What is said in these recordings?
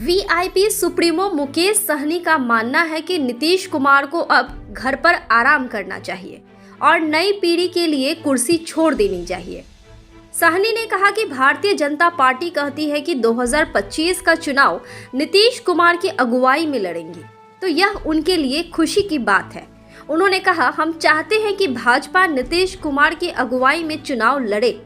VIP supremo Mukesh Sahni का मानना है कि नीतीश कुमार को अब घर पर आराम करना चाहिए और नई पीढ़ी के लिए कुर्सी छोड़ देनी चाहिए। सहनी ने कहा कि भारतीय जनता पार्टी कहती है कि 2025 का चुनाव नीतीश कुमार की अगुवाई में लड़ेंगी, तो यह उनके लिए खुशी की बात है। उन्होंने कहा, हम चाहते हैं कि भाजपा नीतीश कुमार की अगुवाई में चुनाव लड़े।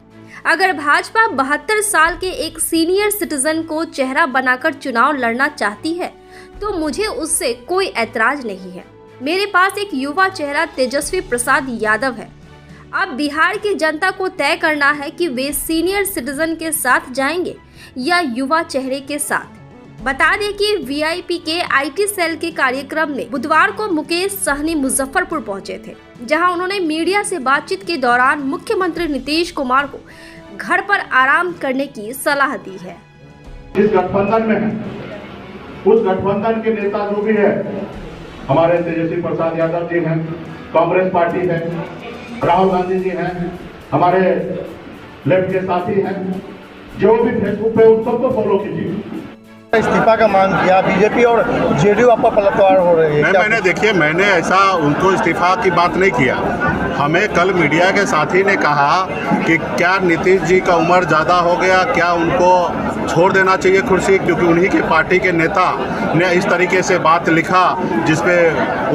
अगर भाजपा 72 साल के एक सीनियर सिटीजन को चेहरा बनाकर चुनाव लड़ना चाहती है तो मुझे उससे कोई ऐतराज नहीं है। मेरे पास एक युवा चेहरा तेजस्वी प्रसाद यादव है। अब बिहार की जनता को तय करना है कि वे सीनियर सिटीजन के साथ जाएंगे या युवा चेहरे के साथ। बता दें कि वीआईपी के आईटी सेल के कार्यक्रम में बुधवार को मुकेश सहनी मुजफ्फरपुर पहुंचे थे, जहां उन्होंने मीडिया से बातचीत के दौरान मुख्यमंत्री नीतीश कुमार को घर पर आराम करने की सलाह दी है। जिस गठबंधन में है, उस गठबंधन के नेता जो भी है, हमारे तेजस्वी प्रसाद यादव जी हैं, कांग्रेस पार्टी है, राहुल गांधी जी हैं, हमारे लेफ्ट के साथी हैं, जो भी फेसबुक पे उन सबको फॉलो कीजिए। इस्तीफा का मांग किया, बीजेपी और जेडीयू आपका पलटवार हो रही है। मैंने ऐसा उनको इस्तीफा की बात नहीं किया। हमें कल मीडिया के साथी ने कहा कि क्या नीतीश जी का उम्र ज़्यादा हो गया, क्या उनको छोड़ देना चाहिए कुर्सी, क्योंकि उन्हीं के पार्टी के नेता ने इस तरीके से बात लिखा जिसपे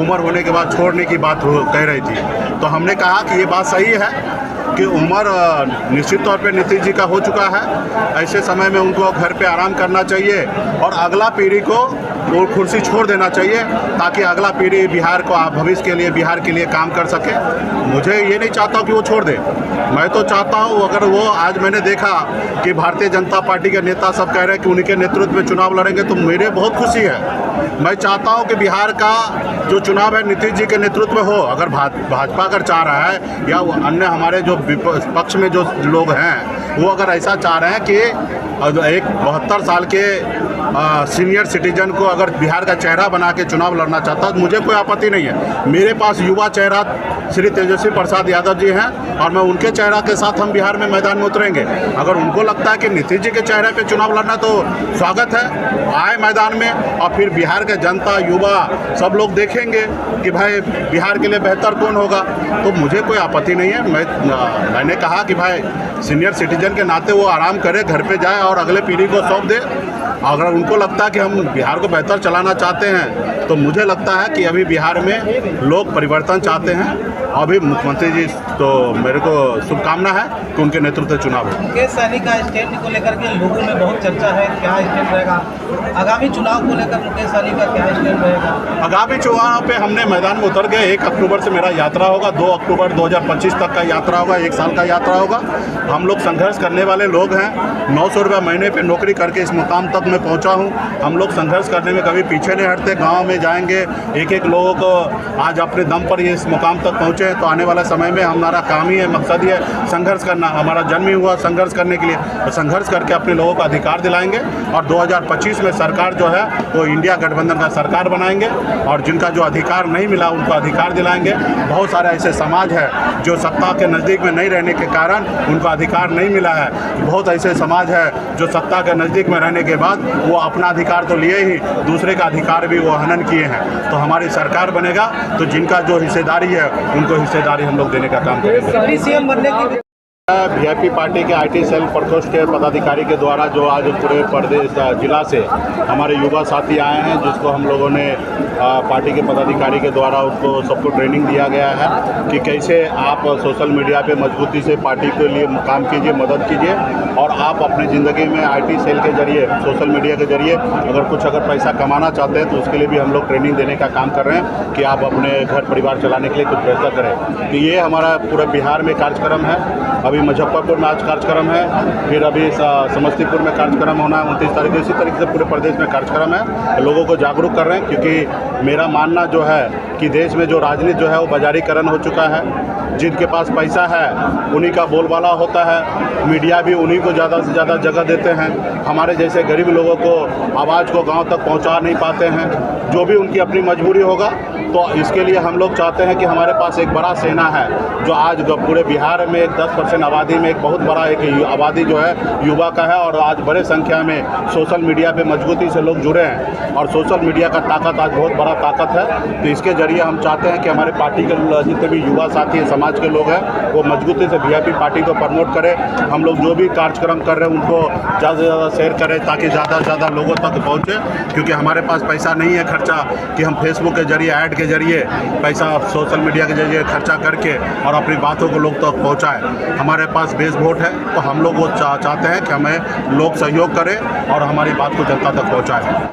उम्र होने के बाद छोड़ने की बात कह रही थी। तो हमने कहा कि ये बात सही है कि उम्र निश्चित तौर पे नीतीश जी का हो चुका है। ऐसे समय में उनको घर पे आराम करना चाहिए और अगला पीढ़ी को वो कुर्सी छोड़ देना चाहिए, ताकि अगला पीढ़ी बिहार को भविष्य के लिए, बिहार के लिए काम कर सके। मुझे ये नहीं चाहता हूँ कि वो छोड़ दे। मैं तो चाहता हूँ, अगर वो आज मैंने देखा कि भारतीय जनता पार्टी के नेता सब कह रहे हैं कि उनके नेतृत्व में चुनाव लड़ेंगे, तो मेरे बहुत खुशी है। मैं चाहता हूँ कि बिहार का जो चुनाव है नीतीश जी के नेतृत्व में हो। अगर भाजपा अगर चाह रहा है या अन्य हमारे जो पक्ष में जो लोग हैं वो अगर ऐसा चाह रहे हैं कि एक 72 साल के सीनियर सिटीजन को अगर बिहार का चेहरा बना के चुनाव लड़ना चाहता है तो मुझे कोई आपत्ति नहीं है। मेरे पास युवा चेहरा श्री तेजस्वी प्रसाद यादव जी हैं और मैं उनके चेहरा के साथ हम बिहार में मैदान में उतरेंगे। अगर उनको लगता है कि नीतीश जी के चेहरे पे चुनाव लड़ना, तो स्वागत है, आए मैदान में और फिर बिहार के जनता, युवा सब लोग देखेंगे कि भाई बिहार के लिए बेहतर कौन होगा। तो मुझे कोई आपत्ति नहीं है। मैंने कहा कि भाई सीनियर सिटीजन के नाते वो आराम करे, घर पर जाए और अगले पीढ़ी को सौंप दे। अगर उनको लगता है कि हम बिहार को बेहतर चलाना चाहते हैं तो मुझे लगता है कि अभी बिहार में लोग परिवर्तन चाहते हैं। अभी मुख्यमंत्री जी तो मेरे को शुभकामना है कि उनके नेतृत्व में चुनाव हो। मुकेश सहनी का स्टैंड को लेकर के लोगों में बहुत चर्चा है, क्या स्टैंड रहेगा आगामी चुनाव को लेकर? मुकेश सहनी का क्या स्टैंड रहेगा? आगामी चुनाव पे हमने मैदान में उतर गए। 1 अक्टूबर से मेरा यात्रा होगा, 2 अक्टूबर 2025 तक का यात्रा होगा, 1 साल का यात्रा होगा। हम लोग संघर्ष करने वाले लोग हैं। 900 रुपये महीने पे नौकरी करके इस मुकाम तक मैं पहुंचा हूं। हम लोग संघर्ष करने में कभी पीछे नहीं हटते। गांव में जाएंगे, एक लोगों को आज अपने दम पर ये इस मुकाम तक पहुंचे हैं, तो आने वाला समय में हमारा काम ही है, मकसद ही है संघर्ष करना। हमारा जन्म ही हुआ संघर्ष करने के लिए, तो संघर्ष करके अपने लोगों को अधिकार दिलाएंगे और 2025 में सरकार जो है वो इंडिया गठबंधन का सरकार बनाएंगे और जिनका जो अधिकार नहीं मिला उनको अधिकार दिलाएंगे। बहुत सारे ऐसे समाज है जो सत्ता के नज़दीक में नहीं रहने के कारण उनको अधिकार नहीं मिला है। बहुत ऐसे समाज है जो सत्ता के नज़दीक में रहने के बाद वो अपना अधिकार तो लिए ही दूसरे का अधिकार भी वो हनन किए हैं। तो हमारी सरकार बनेगा तो जिनका जो हिस्सेदारी है उनको हिस्सेदारी हम लोग देने का काम करेंगे। सीएम बनने की वीआईपी पार्टी के आईटी सेल प्रकोष्ठ के पदाधिकारी के द्वारा जो आज पूरे प्रदेश जिला से हमारे युवा साथी आए हैं, जिसको हम लोगों ने पार्टी के पदाधिकारी के द्वारा उनको सबको ट्रेनिंग दिया गया है कि कैसे आप सोशल मीडिया पे मजबूती से पार्टी के लिए काम कीजिए, मदद कीजिए और आप अपनी ज़िंदगी में आईटी सेल के जरिए, सोशल मीडिया के जरिए अगर पैसा कमाना चाहते हैं तो उसके लिए भी हम लोग ट्रेनिंग देने का काम कर रहे हैं कि आप अपने घर परिवार चलाने के लिए कुछ पैसा करें। कि ये हमारा पूरे बिहार में कार्यक्रम है। अभी मुजफ्फरपुर में आज कार्यक्रम है, फिर अभी समस्तीपुर में कार्यक्रम होना है 29 तारीख। इसी तरीके से पूरे प्रदेश में कार्यक्रम है। लोगों को जागरूक कर रहे हैं, क्योंकि मेरा मानना जो है कि देश में जो राजनीति जो है वो बाजारीकरण हो चुका है। जिनके पास पैसा है उन्हीं का बोलबाला होता है, मीडिया भी उन्हीं को ज़्यादा से ज़्यादा जगह देते हैं। हमारे जैसे गरीब लोगों को आवाज़ को गांव तक पहुंचा नहीं पाते हैं। जो भी उनकी अपनी मजबूरी होगा, तो इसके लिए हम लोग चाहते हैं कि हमारे पास एक बड़ा सेना है जो आज पूरे बिहार में 10% आबादी में एक बहुत बड़ा एक आबादी जो है युवा का है, और आज बड़े संख्या में सोशल मीडिया पे मजबूती से लोग जुड़े हैं और सोशल मीडिया का ताकत आज बहुत बड़ा ताकत है। तो इसके जरिए हम चाहते हैं कि हमारे पार्टी के जितने भी युवा साथी समाज के लोग हैं वो मजबूती से वीआईपी पार्टी को प्रमोट करें। हम लोग जो भी कार्यक्रम कर रहे हैं उनको ज़्यादा से ज़्यादा शेयर करें ताकि ज़्यादा से ज़्यादा लोगों तक पहुँचे, क्योंकि हमारे पास पैसा नहीं है खर्चा कि हम फेसबुक के जरिए ऐड के जरिए पैसा सोशल मीडिया के जरिए खर्चा करके और अपनी बातों को लोग तक पहुंचाएं। हमारे पास बेस वोट है, तो हम लोग वो चाहते हैं कि हमें लोग सहयोग करें और हमारी बात को जनता तक पहुंचाएं।